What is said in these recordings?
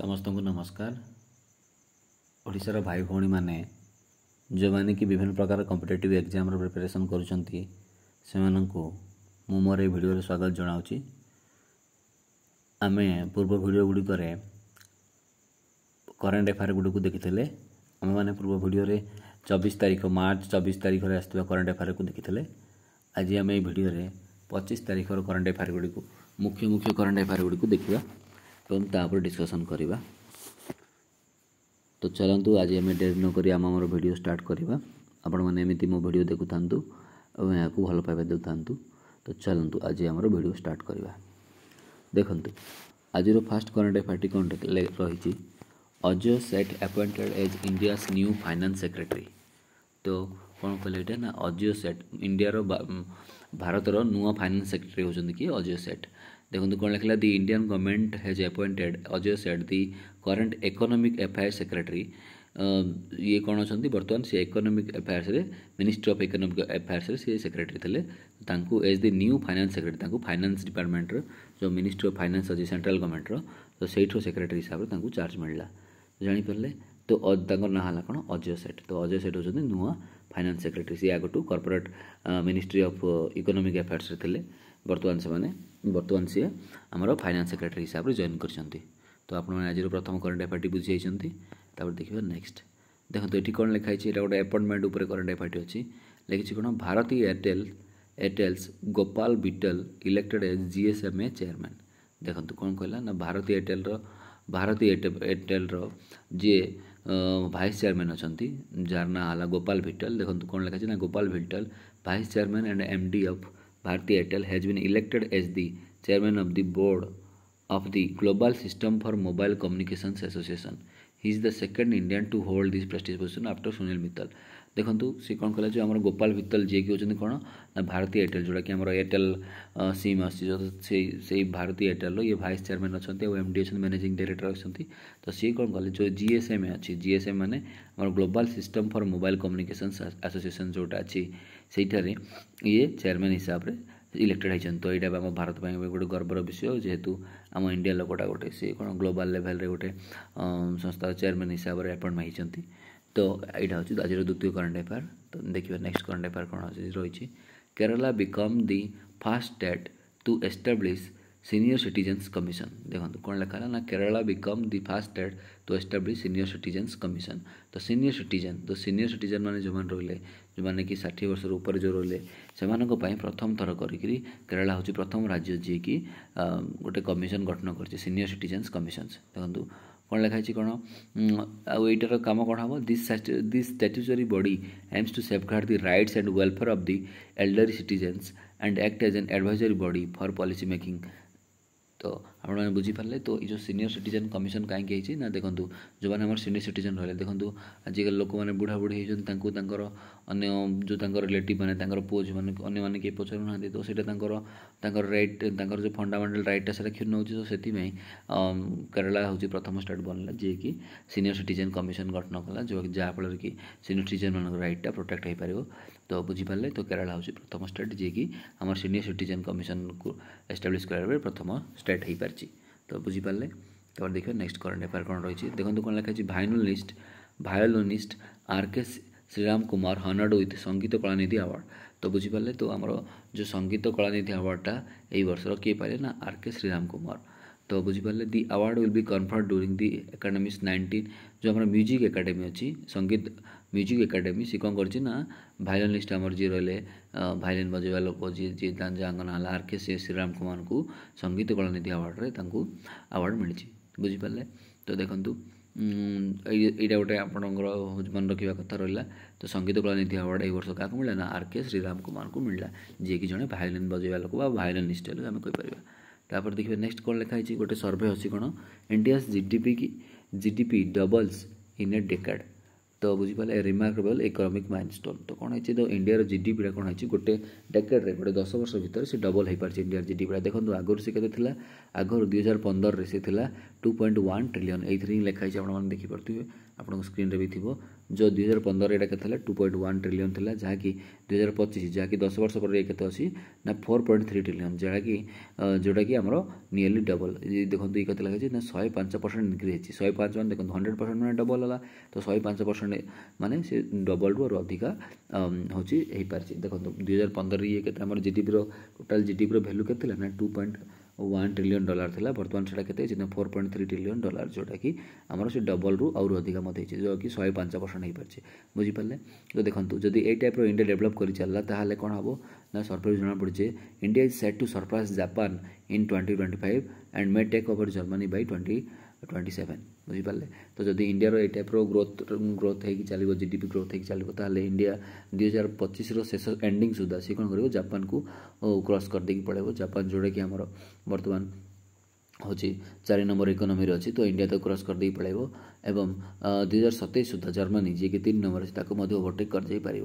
समस्त को नमस्कार। ओडिशार भाई भौणी माने जो माने कि विभिन्न प्रकार कॉम्पिटिटिव एग्जाम रो प्रिपरेशन करूछंती सेमानंकु मु मोर ए वीडियो रे स्वागत जणाउची। आमे पूर्व वीडियो गुडी करे करंट अफेयर गुडी को देखिथिले। आमे माने पूर्व वीडियो रे 24 तारिख मार्च 24 तारिख रे आस्तबा करंट अफेयर को देखिथिले। आज आमे ए वीडियो रे 25 तारिख रो करंट अफेयर गुडी को मुख्य करंट अफेयर गुडी को देखिबा एवं तापर डिस्कशन करिबा। तो चलंतु आज आम डेट न करी आम आमर वीडियो स्टार्ट करिबा। आपण माने एमिति मो वीडियो देखु थांतु एवं याकू भल पाइबा देउ थांतु। तो चलंतु आज आमर वीडियो स्टार्ट करिबा। देखंतु आज रो फर्स्ट करंट अफेयर कोन रहिछि। Ajay Seth appointed as India's new finance secretary. तो कोन कहले एटा ना अजय सेठ इंडिया रो भारत रो नुवा फाइनेंस सेक्रेटरी होचंदी कि अजय सेठ। देखो कौन लिखला the Indian government has appointed Ajay Seth the current economic affair secretary. ये कौन अच्छा बर्तमान से इकोनॉमिक अफेयर्स रे मिनिस्ट्री ऑफ इकोनॉमिक अफेयर्स रे से सेक्रेटरी थे। तांकू as the new finance secretary तांकू फाइनेंस डिपार्टमेंट रो जो मिनिस्ट्री ऑफ फाइनेंस अच्छी सेंट्रल गवर्नमेंट रो तो सेठो सेक्रेटरी हिसाब से चार्ज मिलला जानी पारे। तो ना है कौन अजय सेठ। तो अजय सेठ होती नुआ फाइनेंस सेक्रेटरी सी आगठू corporate ministry of economic affairs थे। बर्तमान सी आमर फाइनेंस सेक्रेटरी हिसाब से जॉइन कर। तो आप आज प्रथम करंट अफेयर बुझी जाइए। देखिए नेक्स्ट देखो ये कौन लिखाई है गोटे अपॉइंटमेंट उपर करंट अफेयर अच्छी लिखी कौन Bharti Airtel's Gopal Vittal elected as GSMA chairman. देखो कौन कहला ना भारती एयरटेल जी भाइस चेयरमैन अच्छा जार ना है गोपाल भिट्टल। देखो कौन लिखा ना Gopal Vittal vice chairman and MD of Bharti Airtel has been elected as the chairman of the board of the Global System for Mobile Communications Association. He is the second Indian to hold this prestigious position after Sunil Mittal. देखो सी कौन कहला जो आम गोपाल भित्तल जी कि होती कौन ना Bharti Airtel जोड़ा कि आम एयरटेल सिम आसी भारती एयरटेल ये भाइस चेयरमैन अच्छा एमडी अच्छा मैनेजिंग डायरेक्टर अच्छा। तो सी कौन कहले जो जीएसएम अच्छी जीएसएम माने आम global system for mobile communications association जोटा अच्छी से ये चेयरमैन हिसाब से इलेक्टेड होती। तो यहाँ आम भारत गोटे गर्वर विषय जेहेतु आम इंडिया लोकटा गोटे सी कौन ग्लोबल लेवल रे गोटे संस्था चेयरमैन हिसाब से अपॉइंट होती। तो यहाँ हूँ आज द्वितीय करंट अफेयर। तो देखिए नेक्स्ट करंट अफेयर कौन रही। Kerala become the first state to establish senior citizens commission. देखो कौन लिखा ना Kerala become the first state to establish senior citizens commission. तो सीनियर सिटीजन माने जो रहिले जो माने कि 60 वर्ष ऊपर जो रहिले से प्रथम थर करी केरला हूँ प्रथम राज्य जी कि गोटे कमिशन गठन कर सीनियर सिटीजन्स कमिशन। देखो कौन लिखाई कौन आईटार कम कौन हम this statutory body aims to safeguard the rights and welfare of the elderly citizens and act as an advisory body for policy making. तो आप बुझीपारे। तो ये जो सीनियर सिटीजन कमिशन कहीं ना देखो जो मैंने आम सीनियर सिटीजन रहे देखो आजिकल लोक मैंने बुढ़ा बुढ़ी होती जो रिलेटिव मैंने पुओ झी मैंने अन्य किए पचारू ना। तो सीटा राइट जो फंडामेंटाल राइटा से क्षुण्ण हो। तो से केरला हूँ प्रथम स्टेट बनला जी कि सीनियर सिटीजन कमिशन गठन कला जो जहाँफल कि सीनियर सिटीजन मान राइटा प्रोटेक्ट हो पार। तो बुझीपारे। तो केरला हूँ प्रथम स्टेट जी कि आम सीनियर सिटीजन कमिशन को एस्टाब्लिश करार प्रथम स्टेट हो पार्टी। तो बुझीपारे। तो देखिए नेक्स्ट करंट अफेयर कौन रही। देखो कौन लिखाई भायोलिनिस्ट आर.के. श्रीराम कुमार हनर्ड विथ संगीत कलानिधि अवार्ड। तो बुझीपारे। तो आमर जो संगीत कलानिधि अवार्डटा यही वर्षर किए पारे ना आर.के. श्रीराम कुमार। तो बुझीपारे the award will be conferred during the academics 19 जो हमारे म्यूजिक एकाडेमी अच्छी संगीत म्यूजिक एकाडेमी सी कौन कर भायोलिनिस्ट आमर जी रहे भायोलिन बजेवा लोक जी जहाँ ना आर.के. श्रीराम कुमार को संगीत कलानिधि अवार्ड रे अवार्ड मिली बुझीपारे। तो देखूँ यहाँ गोटे आपंकर मन रखा कथा रहा। तो संगीत कलानिधि अवार्ड यही वर्ष क्या मिला ना आर.के. श्रीराम कुमार को मिलला जी कि जड़े भायोलिन बजेवा लोक भायोलिनिस्ट आम कहीपर। तापर देखिए नेक्स्ट कौन लिखाई गोटे सर्वे अच्छी कौन इंडियाज जीडीपी डबल्स इन ए डेकेड। तो बुझीपारे रिमार्केबल इकोनॉमिक माइलस्टोन। तो कौन है तो इंडिया जीडीपी कौन है गोटे डेकेड्रे गोटे 10 वर्ष भितर से डबल हो पार इंडिया जीडीपी देखो आगुरी से के आगुरी 2015 से 2.1 ट्रिलियन ये लिखाई आपने देखिपे आपको स्क्रीन भी थी जो 2015 यहाँ के 2.1 ट्रिलियन था जहाँकि 2025 जहाँकि 10 वर्ष पर ये अच्छी ना 4.3 ट्रिलियन जहाँकि जोटा कि आमर नियरली डबल देखो ये कत लगे ना 105% इनक्रीज 105 मान देखो 100% मैंने डबल है तो 105% माने से डबल रु अधिका हूँ पार्टी देखो 2015 ये के जीडीपी टोटाल जीडीपी वैल्यू के ना 2.1 ट्रिलियन डॉलर था बर्तमान से 4.3 ट्रिलियन डॉलर जोटा कि आमर से डबल रु आउर अधिका मत जो कि 105% हो पारे बुझीपारे। तो देखो जदि ये टाइप इंडिया डेभलप कर चलला ताहले कौन हम ना सर्वे जना पड़े India is set to surpass Japan in 2025 and may take over Germany by 2027 बुझीपारे। तो जदि इंडिया ये टाइप ग्रोथ हो चलो जीडीपी ग्रोथ हो चलो ताहले इंडिया 2025 शेष एंडिंग सुधा सी कौन कर जापान को क्रॉस कर देकी पड़े जापान जोड़ा कि आमर बर्तमान हूँ 4 नंबर इकोनॉमी अच्छी तो इंडिया तो क्रॉस कर दे पड़े एवं 2027 सुधा जर्मनी जी कि 3 नंबर अच्छी ओवरटेक कर पार।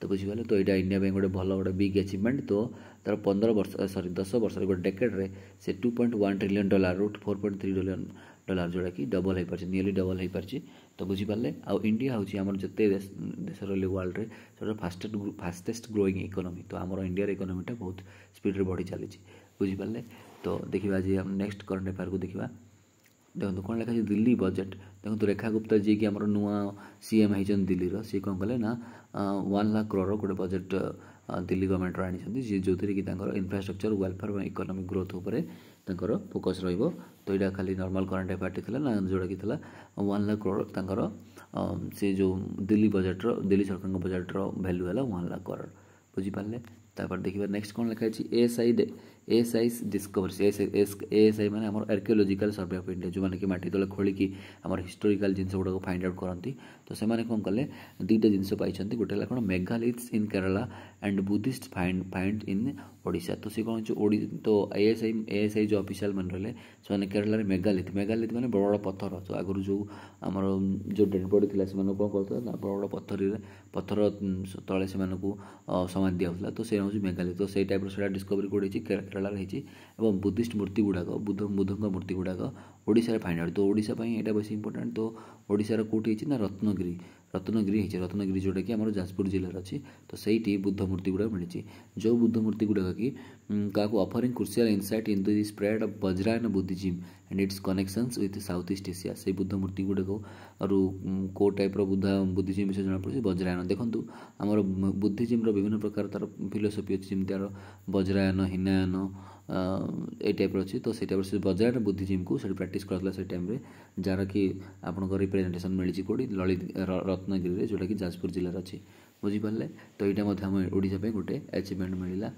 तो बुझीपारे तो यहाँ इंडिया गोटे भल गोटे बिग अचिवमेंट तो तार 15 वर्ष 10 वर्ष गोटे डेकेड्रे से 2.1 ट्रिलियन डॉलर रू 4.3 ट्रिलियन डॉलर जोड़ा कि डबल हो पारे नियरली डबल हो पारे। तो बुझीपारे आउ इंडिया हूँ आम जिते देश रही वर्ल्ड रे सब फास्टेस्ट ग्रोइंग इकोनॉमी तो आम इंडिया इकोनॉमीटा बहुत स्पीड बढ़ी चली बुझीपारे। तो देखिए आज हम नेक्स्ट करंट अफेयर को देखा देखो कौन लिखा दिल्ली बजेट देखो रेखा गुप्ता जी की आम नुआ सीएम होती दिल्ली सी कौन कले ना 1 लाख करोड़ गोटे बजेट दिल्ली गवर्नमेंट आनी जो कि इंफ्रास्ट्रक्चर वेलफेयर और इकोनॉमिक ग्रोथ उपर फोकस रही। तो यहाँ खाली नॉर्मल करंट अफेयर थी ना जोड़ा कि 1 लाख करोड़ से जो दिल्ली बजेट दिल्ली सरकार बजेट्र भैल्यू है 1 लाख करोड़ बुझीपारे। तापर देखिए नेक्स्ट कौन लिखाई एएसआई डिस्कवरी एएसआई माने हमर आर्कियोलॉजिकल सर्वे ऑफ इंडिया जो माने कि माटी तले खोलिकी हमर हिस्टोरिकल जिनस गुड़ा फाइंड आउट करती। तो से माने कौन कले दुईटा जिनस पाई गोटे है कौन megaliths in Kerala and Buddhist find in Odisha. तो सी कौन तो एएसआई जो ऑफिशियल मन रहे से केरला मेगालिथ माने बड़ बड़ पत्थर तो आगुरी जो आमर जो डेड बॉडी थी से कौन करते बड़ बड़ पत्थर तले से समाधि दिया तो से हूँ मेगालिथ तो से टाइप से डिस्कवरी कौन केरला एवं बुद्धिस्ट मूर्ति गुड़ाक बुद्ध मूर्ति गुड़ाक ओडिशा फाइंड आउट। तो ओडिशा यहाँ बेस इंपोर्टाट तो ओडिशार कौटी ना रत्नगिरी रत्नगिरी जोटा कि आम जाजपुर जिलार अच्छी तो सही बुद्ध मूर्ति गुड़ा मिली जो बुद्ध मूर्ति गुड़ाक कि क्या offering crucial insight in the spread of Vajrayana Buddhism and its connections with South East Asia से बुद्ध मूर्ति गुड़ाक को टाइप बुद्धिज्म विषय जना पड़े वज्रायन देखूँ आमर बुद्धिज्म विभिन्न प्रकार तार फिलोसफी अच्छी जमी तार वज्रायन हिनायन ये टाइप अच्छी तो से टाइप से वज्रायन बुद्धिज्म को प्राक्ट करता से टाइम जार कि आपको रिप्रेजेंटेशन मिली कौटी ललित रत्नगिरी जोटा कि जाजपुर जिलार अच्छी बुझीपारे। तो यहाँ आम ओडिशा गोटे अचिवमेंट मिला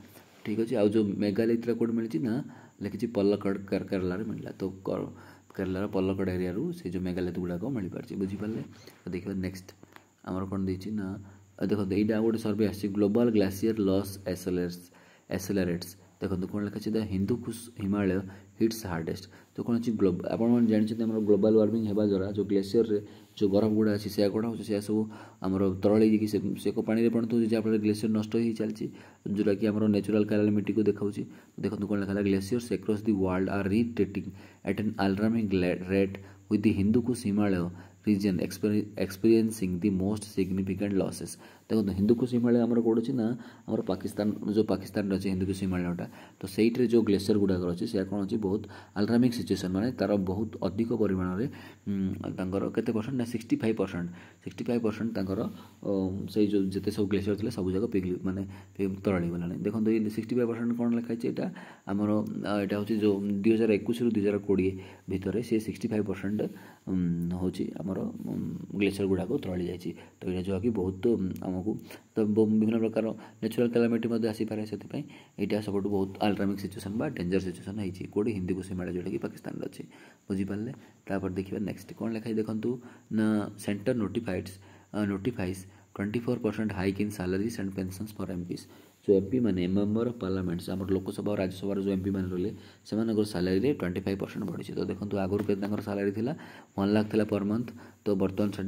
ठीक अच्छे आउ जो मेगालिथ कौट मिली ना लिखी पल्लकड़ केरला मिला तो केरलार पल्लकड़ एरिया से जो मेगालिथ गुड़ाक मिल पारे बुझीपारे। तो देखिए नेक्स्ट आमर कौन देती ना देखो यहाँ गोटे सर्वे आसी ग्लोबल ग्लेशियर लॉस एसेलरेट्स देखो कौन लिखा the Hindu Kush Himalaya hits hardest. तो कौन अच्छी आप जानते ग्लोबल वार्मिंग होगा द्वारा जो ग्लेशियर रे जो बरफ गुड़ा अच्छी से कौन हो सब आम तरल से पानी पड़ता जहाँफल ग्लेशियर नष्ट हो चलती जोटा कि आम नेचुरल कैलामिटी को देखा देखो कौन लिखा glaciers across the world are retreating at an alarming rate with the Hindu Kush Himalaya region experiencing the most significant losses। देखो हिंदुकुश हिमालय आमर कौन अच्छी ना आम पाकिस्तान जो पाकिस्तान अच्छे हिंदुकुश हिमालयटा तो सही जो ग्लेशियर गुड़ाक अच्छे से कौन अच्छी बहुत अलार्मिंग सिचुएसन माने तार बहुत अधिक परिमाण में केते परसेंट ना 65% से जो जिते सब ग्लेशियर थे सब जगह पिघली माने तरली गला देखो ये 65% कौन लिखाई यहाँ आमर यहाँ हूँ जो 2021 ରୁ 2020 भितर से 65% हूँ आमर ग्लेशियर गुड़ाक तरली जाइए। तो ये जो कि बहुत आमको तो विभिन्न प्रकार नेचुरल कैलामिटी आसीपे से यहाँ सब बहुत अलार्मिंग सिचुएसन बा डेंजर सिचुएसन होती कौटी हिंदुकुश हिमालय जोटा कि पाकिस्तान अच्छे बुझीपारे। तापर देखिए नेक्स्ट कौन लिखाई देखूँ ना centre notifies 24% hike in salaries and pensions for MPs. जो एमपी मैंने मेंबर ऑफ पार्लियामेंट्स आम लोकसभा और राज्यसभा जो एमपी मैंने रही से सैलरी 25% बढ़ी। तो देखो आगुरी के सैलरी थी 1 लाख था पर मंथ तो बर्तमान से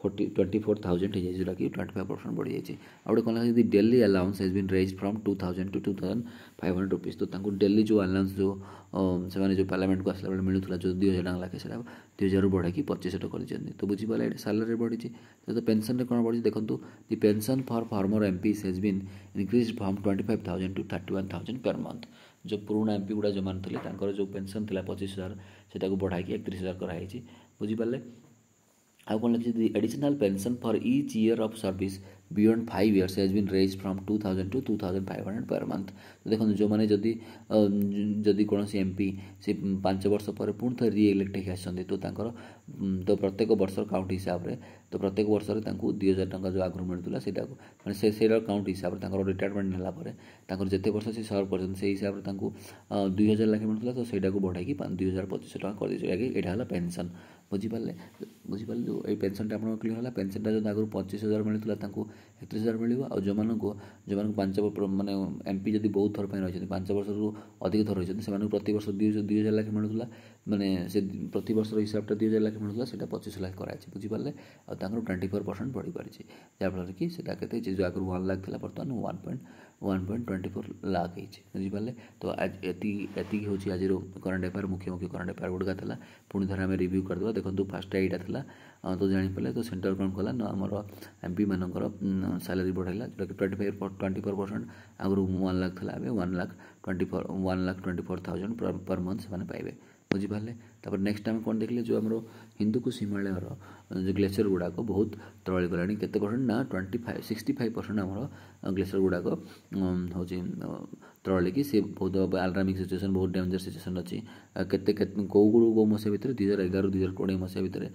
24,000 हो जोटा कि 25% बढ़ी जाइए। आउटे कौन लगे daily allowance has been raise from 2,000 to 2,500 rupees. तो डेली जो अलाउंस जो से जो पार्लियामेंट को आसला बेले मिलूला जो 2,000 टका लाखे से 2,000 बढ़ाई 2,500 कर तो बुझीपारे ये सालारी बढ़ी। तो पेनसन कौन बढ़ी देखो the pension for former MPs has been increase from 25,000 to 31,000 per month. जो पुराना एमपी गुड़ा जो मान थे जो पेनसन था 25,000 से बढ़ाई 31,000 कराई बुझीपारे। आउ कौन लिखी the additional pension for each year of service beyond 5 years has been raise from 2,000 to 2,500 per month. तो देखो जो मैंने जदि कौन सी एमपी से 5 वर्ष पर पुणी थे रिइलेक्ट होती तो तो प्रत्येक वर्ष काउंट हिसाब से तो प्रत्येक वर्ष 2,000 टका जो आगुरी मिलूला से मैंने काउंट हिसाब से रिटायरमेंट नाला जिते वर्ष से सर्व कर हिसाब से 2,000 लाखे मिलूला तो सहीटा को बढ़ाई 2,500 टका कर यहाँ पेनसन बुझीपारे। जो ये पेनसनटा आप क्लीयर है पेनसनटा जो आगुरी 25,000 मिलूला 31,000 मिले और जो 5 माने एमपी जब बहुत थर रही 5 वर्ष अधिक थर रही से प्रति वर्ष 2,000 लाखे मिलूला माने से प्रति वर्ष हिसाब से 2,000 लाखे मिलूला से 25 लाख कराई बुझीपारे। और 24% बढ़ी पारी जहाँफल कि के जो आगुरी 1 लाख था बर्तमान 1.24 लाख बुझीपारे। तो एति हूँ आज करंट अफेयर मुख्य मुख्य करंट अफेयर गुड़का था पुणी थे आम रिव्यू करदे देखो फास्ट यहाँ था तो जापारे। तो सेंटर कौन कला ना आमर एमपी मानकर सैलरी बढ़ाला जोटा कि 24% आगुरी 1 लाख था 1,24,000 पर मंथ से पाइबे बुझीपारे। तापर नेक्स्ट टाइम कौन देखिए जो आम हिंदुकुश हिमालय जो ग्लेशियर गुड़ाक बहुत तली गला केते परसेंट ना 65% आमर ग्लेशियर गुड़ाक हूँ तलिकी सी बहुत आल्रामिक सिचुएसन बहुत डेंजर सिचुएसन अच्छी कौ मसीहा भितर 2011-2020 मसीहा भितर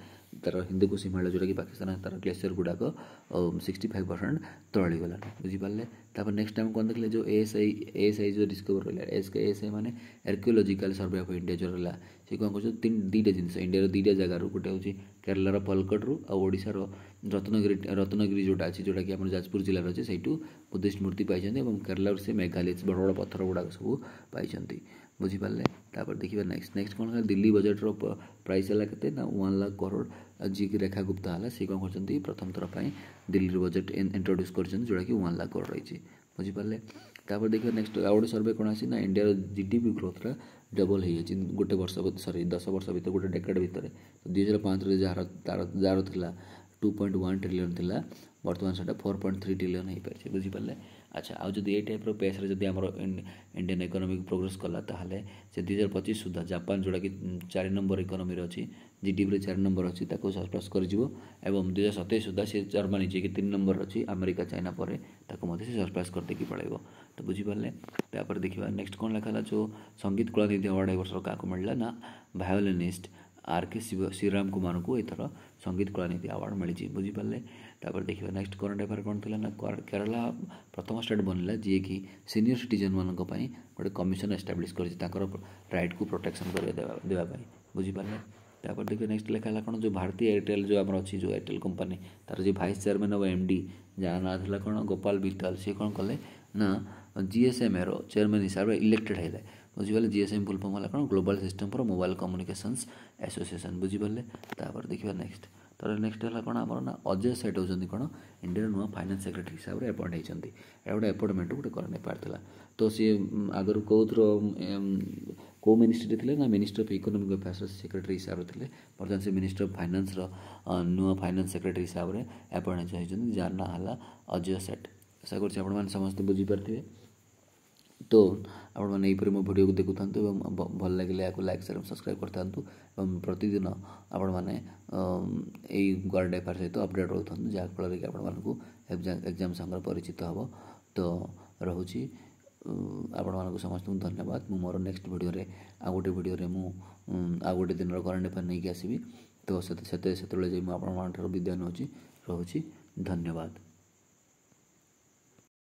तार हिंदुकुश हिमालय जोटा कि पाकिस्तान तार ग्लेशियर गुड़ाक 65% तली गला बुझीपारे। तापर नेक्स्ट टाइम कौन देखिए जो एएसआई जो डिस्कवर रहा एएसआई माने आर्कियोलॉजिकल सर्वे ऑफ इंडिया जो रहा से कौन कर 2टा जिन इंडिया 2टा जगार गोटे हूँ केरलार पलकटू और ओडिशार रत्नगिरी जोटा अच्छी जोटा कि जाजपुर जिलार अच्छे से बुद्धिस्ट मूर्ति पाई केरला से मेघालय बड़ बड़ पत्थर गुड़ाक सब पाई बुझीपारे। तापर देखिए नेक्स्ट कौन है दिल्ली बजेट प्राइस है के 1 लाख करोड़ जी की रेखा गुप्ता है सी कौन कर प्रथम थर पर दिल्ली बजेट इंट्रोड्यूस कर जोटा कि 1 लाख करोड़ रही बुझीपारे। तापर देखिए नेक्स्ट आउट सर्वे कौन आसी ना इंडिया जीडीपी ग्रोथ डबल हो गोटे वर्ष 10 वर्ष भर गोटे डेकेड भितर। तो 2005 जार था 2.1 ट्रिलियन थी बर्तमान से 4.3 ट्रिलियन हो पारे बुझीपारे। अच्छा आउ जब ये टाइप पेस जब आम इंडियन इकोनॉमिक प्रोग्रेस कला ताहले से 2025 सुधा जापान जोटा कि 4 नंबर इकोनॉमी अच्छी जीडीपी 4 नंबर अच्छी सरपास कर 2027 सुधा से जर्मनी जी की 3 नंबर अच्छी अमेरिका चाइना पर से सरपास करते पड़ेगा। तो बुझीपारे। तापर देखिए नेक्स्ट कौन लिखा जो संगीत कलानिधि अवार्ड वर्ष क्या मिलला ना भायोलिनिस्ट आर.के. श्रीराम कुमार को एथर संगीत कलानिधि अवार्ड मिली बुझीपारे। तापर देखिए नेक्स्ट करंट अफेयर कौन थी ना केरला प्रथम स्टेट बनला जी कि सीनियर सिटीजन मान गोटे कमिशन एस्टाब्लीश कर राइट को प्रोटेक्शन देवाई बुझीपारे। तापर देखिए नेक्स्ट लिखा कौन जो भारतीय एयरटेल जो आम अच्छी जो एयरटेल कंपनी तार जो भाइस चेयरमैन और एमडी जहाँ ना था कौन गोपाल विट्ठल सी कौन कले ना जीएसएमए चेयरमैन हिसाब से इलेक्टेड है बुझीपारे। जीएसएम फुल फॉर्म है कौन global system for mobile communications association बुझीपारे। तापर देखिए नेक्स्ट तर नेक्स्ट है कौन आमर ना अजय सेठ होती कौन इंडिया नुआ फाइनेंस सेक्रेटरी हिसाब से अपॉइंट होती गोटे अपॉइंटमेंट गोटे करने पार्ला। तो सी आगुरी कौ मिनिस्ट्री थे ना minister of economic affairs secretary हिसाब से थे बर्तमान से मिनिस्टर ऑफ फाइनेंस नुआ फाइनेंस सेक्रेटरी हिसाब से अपॉइंट होती जार ना है अजय सेठ। आशा कर समस्त बुझीपारे। तो आपण मैंने मो वीडियो को देखु था भल लगे या लाइक शेयर सब्सक्राइब करता प्रतिदिन आपण मैंने करंट अफेयर सहित अपडेट रोता जहाँफल कि आपण एग्जाम संगे परिचित हम। तो रोचे आपण समस्त धन्यवाद। मु मोर नेक्स्ट वीडियो रे आ गोटे वीडियो रे मु आ गोटे दिन करंट अफेयर नहीं आसबि। तो से विदाय नौची रोचे धन्यवाद।